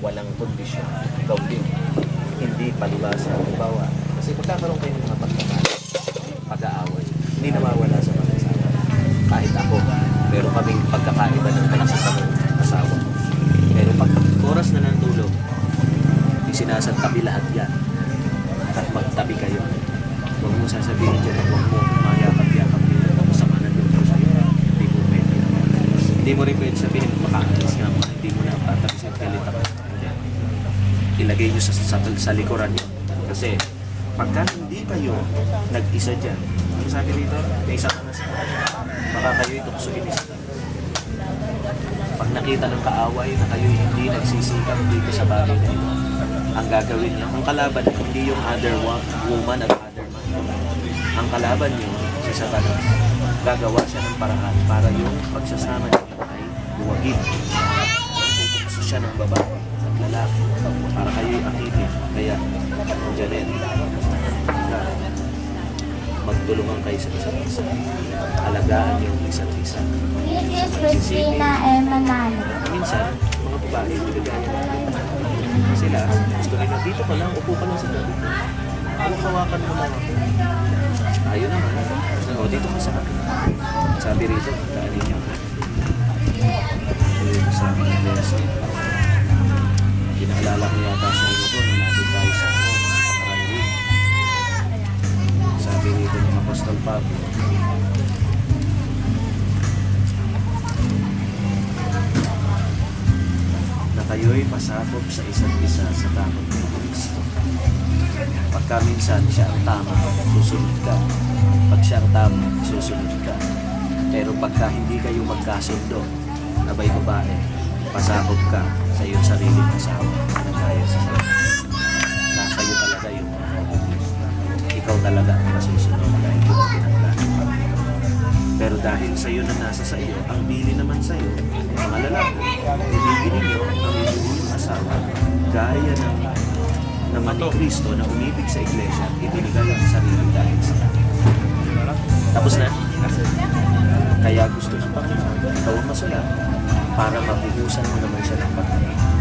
walang kondisyon, ikaw din, hindi palibasa, halimbawa, kasi magkakaroon kayo ng mga pag-aaway, hindi nawawala sa pag-asawa. Kahit ako, pero kaming pagkakaiba ng panasipan ng asawa. Pero pag oras na ng tulog, isinasantabi lahat yan. At magtabi kayo. Huwag mo sasabihin dyan, huwag mo mayakap-yakap yun. Masama na doon ko sa'yo. Hindi mo pwede. Hindi mo rin pwede sabihin, makaalis nga mo. Hindi mo na tatapisin galit ako. Ilagay nyo sa likuran nyo. Kasi, pagka hindi kayo nag-isa dyan, ano sabi dito? May isa ka na sa baka kayo ituksuin isa. Pag nakita ng kaaway na kayo hindi nagsisikap dito sa bagay na ito, ang gagawin niya, ang kalaban hindi yung other woman at other man. Ang kalaban niyo, si Satanas, gagawa siya ng paraan para yung pagsasama niya ay buwagin. Putukso siya ng babae at lalaki para kayo'y akitin. Kaya, Janet, magtulungan kayo sa isa't isa. Alagaan yung isa't isa. This is Christina M. Manalo. Minsan, mga babae, pinagaya sila, gusto nila, dito ka lang, upo ka lang sa gabi. Hawakan mo lang ako. Ayaw naman. O, dito ka sa akin. Sabi rito, daan ninyo. Ayun, sabi ng lesson. Pinaalala ko yata sa inyo ko, nung natin tayo sa pakarangin. Sabi rito ng Apostol Pablo, na kayo'y pasabog sa isa't isa sa takot ng Kristo. Pagka minsan siya ang tama, susunod ka. Pag siya ang tama, susunod ka. Pero pagka hindi kayo magkasundo, abay babae, pasabog ka sa iyong sariling asawa na gaya sa iyo. Nasa iyo talaga yun. Ikaw talaga ang masusunod dahil yun ang pinaglaan. Pero dahil sa iyo na nasa sa iyo, ang bili naman sa iyo, mga lalaki, ibigin ninyo ang inyong asawa gaya ng naman ni Kristo na umibig sa iglesia, ibinigay ang sarili dahil sa kanya. Tapos na? Kaya gusto ng Panginoon, ikaw ang masulat para mabuhusan mo naman siya ng pagkain.